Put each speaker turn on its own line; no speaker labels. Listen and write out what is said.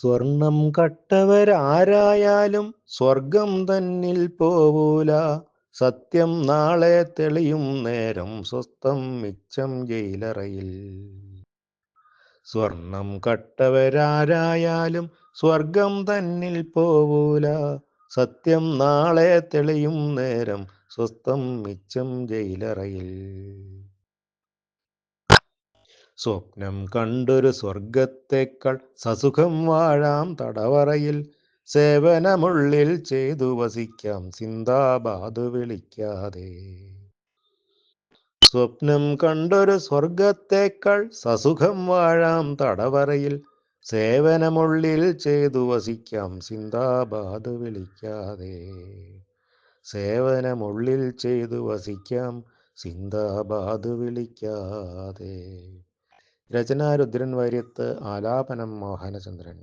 സ്വർണം കട്ടവരാരായാലും സ്വർഗം തന്നിൽ പോവൂല. സത്യം നാളെ തെളിയും നേരം സ്വസ്ഥം മിച്ചം ജയിലറയിൽ. സ്വർണം കട്ടവരാരായാലും സ്വർഗം തന്നിൽ പോവൂല. സത്യം നാളെ തെളിയും നേരം സ്വസ്ഥം മിച്ചം ജയിലറയിൽ. സ്വപ്നം കണ്ടൊരു സ്വർഗത്തേക്കാൾ സസുഖം വാഴാം തടവറയിൽ. സേവനമുള്ളിൽ ചെയ്തു വസിക്കാം സിന്ദാബാദ് വിളിക്കാതെ. സ്വപ്നം കണ്ടൊരു സ്വർഗത്തേക്കാൾ സസുഖം വാഴാം തടവറയിൽ. സേവനമുള്ളിൽ ചെയ്തു വസിക്കാം സിന്ദാബാദ് വിളിക്കാതെ. സേവനമുള്ളിൽ ചെയ്തു വസിക്കാം സിന്ദാബാദ് വിളിക്കാതെ. രചന രുദ്രൻ വാര്യത്ത്, ആലാപനം മോഹനചന്ദ്രൻ.